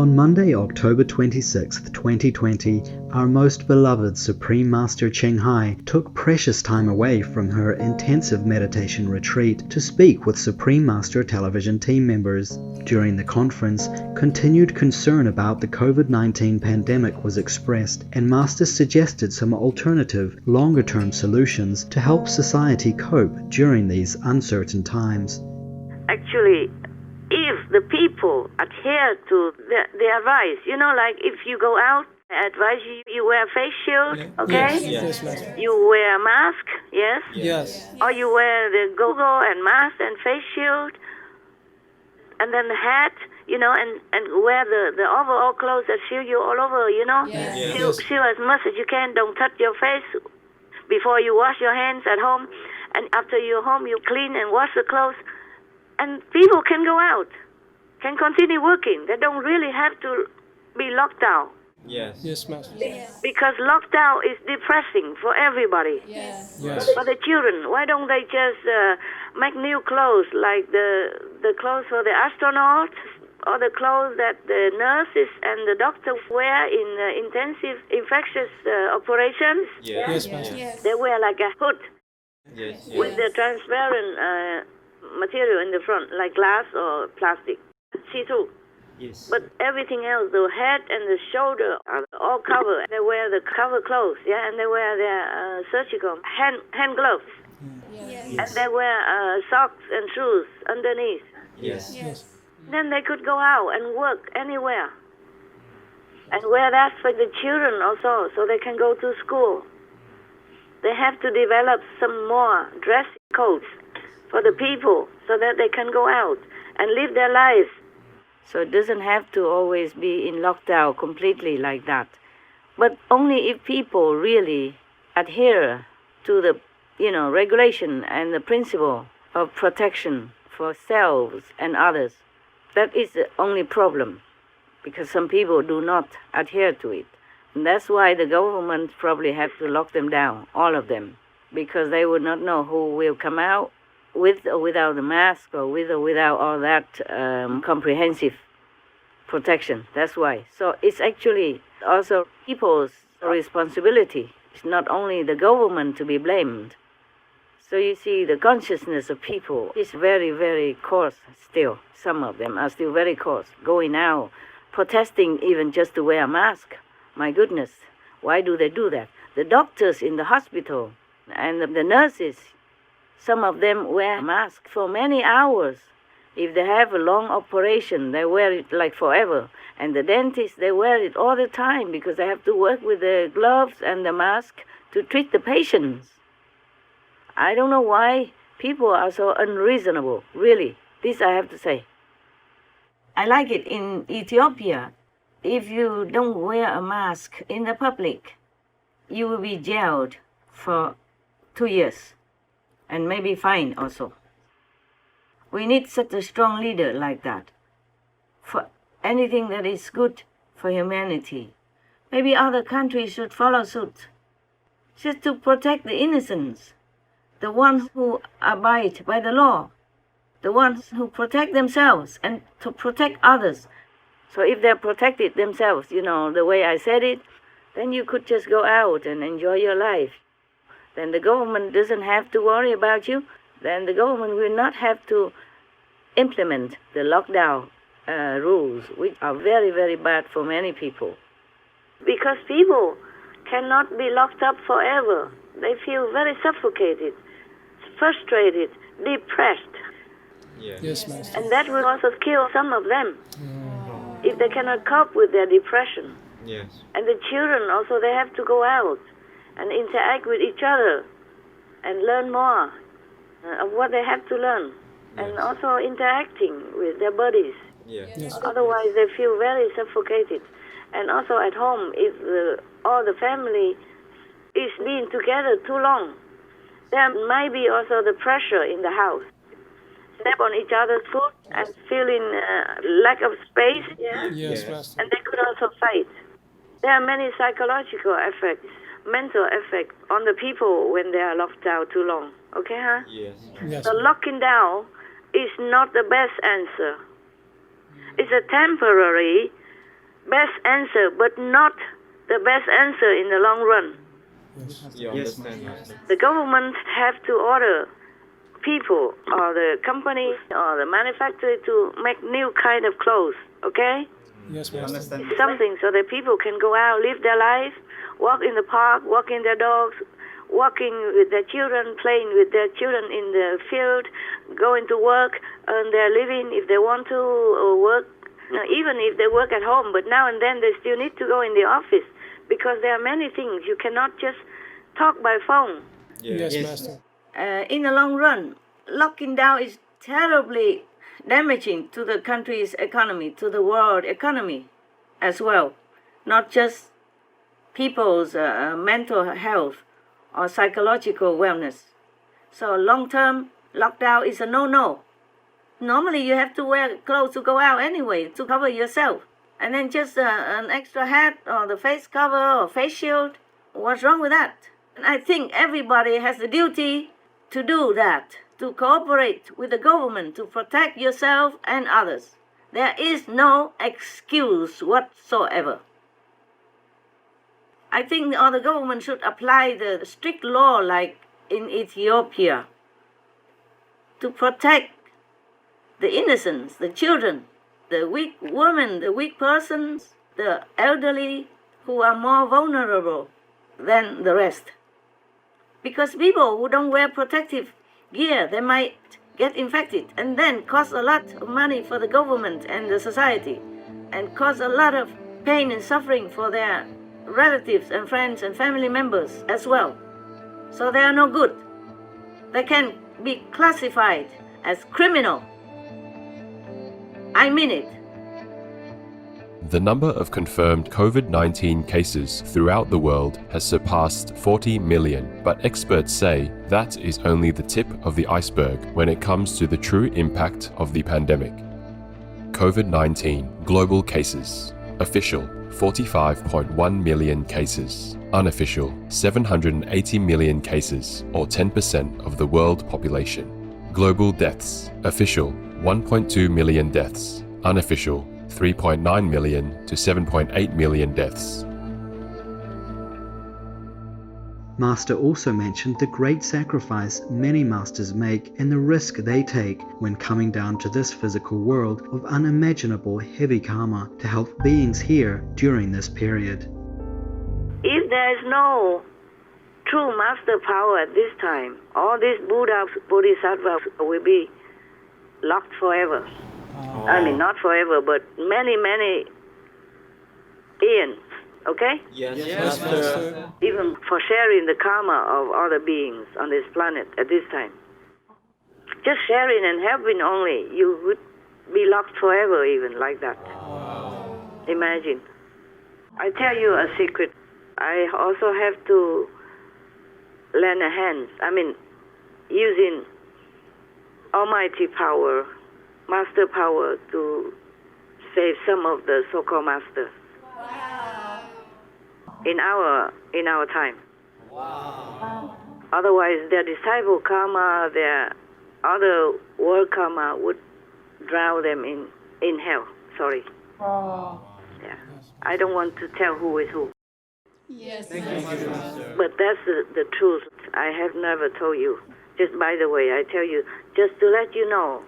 On Monday, October 26, 2020, our most beloved Supreme Master Ching Hai took precious time away from her intensive meditation retreat to speak with Supreme Master television team members. During the conference, continued concern about the COVID-19 pandemic was expressed, and Master suggested some alternative, longer-term solutions to help society cope during these uncertain times. Actually, if the people adhere to the advice, like if you go out, I advise you wear a face shield, okay? Yes. You wear a mask, yes? Yes. Or you wear the goggle and mask and face shield, and then the hat, and wear the overall clothes that shield you all over, Yes. Shield as much as you can. Don't touch your face before you wash your hands at home, and after you're home, you clean and wash the clothes. And people can go out, can continue working. They don't really have to be locked down. Yes, Master. Because lockdown is depressing for everybody. Yes. For the children, why don't they just make new clothes, like the clothes for the astronauts, or the clothes that the nurses and the doctors wear in intensive infectious operations? Yes, Master. They wear like a hood Yes. with the transparent material in the front, like glass or plastic, see-through. Yes. But everything else, the head and the shoulder are all covered. They wear the cover clothes, and they wear their surgical hand gloves. And they wear socks and shoes underneath. Yes. Then they could go out and work anywhere. And wear that for the children also, so they can go to school. They have to develop some more dress codes for the people so that they can go out and live their lives. So it doesn't have to always be in lockdown completely like that. But only if people really adhere to the, regulation and the principle of protection for selves and others. That is the only problem, because some people do not adhere to it. And that's why the government probably have to lock them down, all of them, because they would not know who will come out with or without a mask, or with or without all that comprehensive protection. That's why. So it's actually also people's responsibility. It's not only the government to be blamed. So you see, the consciousness of people is very, very coarse still. Some of them are still very coarse. Going out, protesting even just to wear a mask. My goodness, why do they do that? The doctors in the hospital and the nurses, some of them wear masks for many hours. If they have a long operation, they wear it like forever. And the dentists, they wear it all the time because they have to work with the gloves and the mask to treat the patients. I don't know why people are so unreasonable, really. This I have to say. I like it in Ethiopia. If you don't wear a mask in the public, you will be jailed for 2 years. And maybe fine also. We need such a strong leader like that for anything that is good for humanity. Maybe other countries should follow suit, just to protect the innocents, the ones who abide by the law, the ones who protect themselves and to protect others. So if they're protected themselves, the way I said it, then you could just go out and enjoy your life. Then the government doesn't have to worry about you. Then the government will not have to implement the lockdown rules, which are very, very bad for many people. Because people cannot be locked up forever. They feel very suffocated, frustrated, depressed. Yes, Master. And that will also kill some of them if they cannot cope with their depression. Yes. And the children also, they have to go out and interact with each other and learn more of what they have to learn. And also interacting with their bodies. Yes. Otherwise, they feel very suffocated. And also at home, if all the family is being together too long, there might be also the pressure in the house. Step on each other's foot and feeling lack of space. Yes, Master. And they could also fight. There are many psychological effects, mental effects on the people when they are locked down too long. Okay, huh? Yes. So locking down is not the best answer. It's a temporary best answer, but not the best answer in the long run. Yes. The government have to order people or the company or the manufacturer to make new kind of clothes, okay? Yes, Master. Something so that people can go out, live their life, walk in the park, walking their dogs, walking with their children, playing with their children in the field, going to work, earn their living if they want to, or work, even if they work at home. But now and then they still need to go in the office because there are many things. You cannot just talk by phone. Yes, Master. In the long run, locking down is terribly damaging to the country's economy, to the world economy as well, not just people's mental health or psychological wellness. So long-term lockdown is a no-no. Normally you have to wear clothes to go out anyway, to cover yourself. And then just an extra hat or the face cover or face shield. What's wrong with that? And I think everybody has the duty to do that, to cooperate with the government to protect yourself and others. There is no excuse whatsoever. I think the government should apply the strict law like in Ethiopia to protect the innocents, the children, the weak women, the weak persons, the elderly who are more vulnerable than the rest. Because people who don't wear protective gear, they might get infected and then cost a lot of money for the government and the society and cause a lot of pain and suffering for their relatives and friends and family members as well. So they are no good. They can be classified as criminal. I mean it. The number of confirmed COVID-19 cases throughout the world has surpassed 40 million, but experts say that is only the tip of the iceberg when it comes to the true impact of the pandemic. COVID-19 global cases. Official 45.1 million cases. Unofficial 780 million cases, or 10% of the world population. Global deaths. Official 1.2 million deaths. Unofficial 3.9 million to 7.8 million deaths. Master also mentioned the great sacrifice many masters make and the risk they take when coming down to this physical world of unimaginable heavy karma to help beings here during this period. If there is no true master power at this time, all these Buddhas, Bodhisattvas will be locked forever. I mean, not forever, but many, many eons, okay? Yes, Master. Even for sharing the karma of other beings on this planet at this time. Just sharing and helping only, you would be locked forever even like that. Imagine. I tell you a secret. I also have to lend a hand. I mean, using almighty power, master power to save some of the so-called masters. In our time. Otherwise, their disciple karma, their other world karma would drown them in hell. Sorry. Yeah. I don't want to tell who is who. Yes. But that's the truth. I have never told you. Just by the way, I tell you, just to let you know,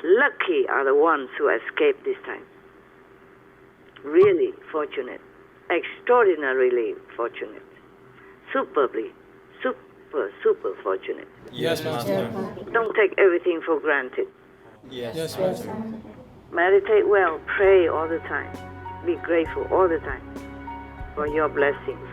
lucky are the ones who escaped this time. Really fortunate. Extraordinarily fortunate. Superbly. Super fortunate. Yes, Master. Don't take everything for granted. Yes, Master. Meditate well. Pray all the time. Be grateful all the time for your blessings.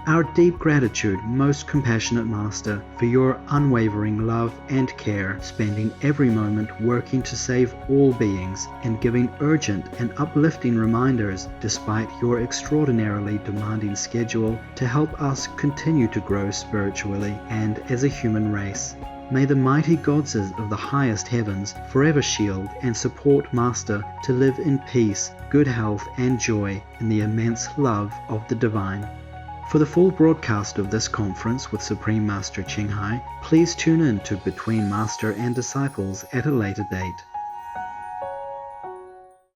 Our deep gratitude, most compassionate Master, for your unwavering love and care, spending every moment working to save all beings and giving urgent and uplifting reminders despite your extraordinarily demanding schedule to help us continue to grow spiritually and as a human race. May the mighty goddesses of the highest heavens forever shield and support Master to live in peace, good health and joy in the immense love of the Divine. For the full broadcast of this conference with Supreme Master Ching Hai, please tune in to Between Master and Disciples at a later date.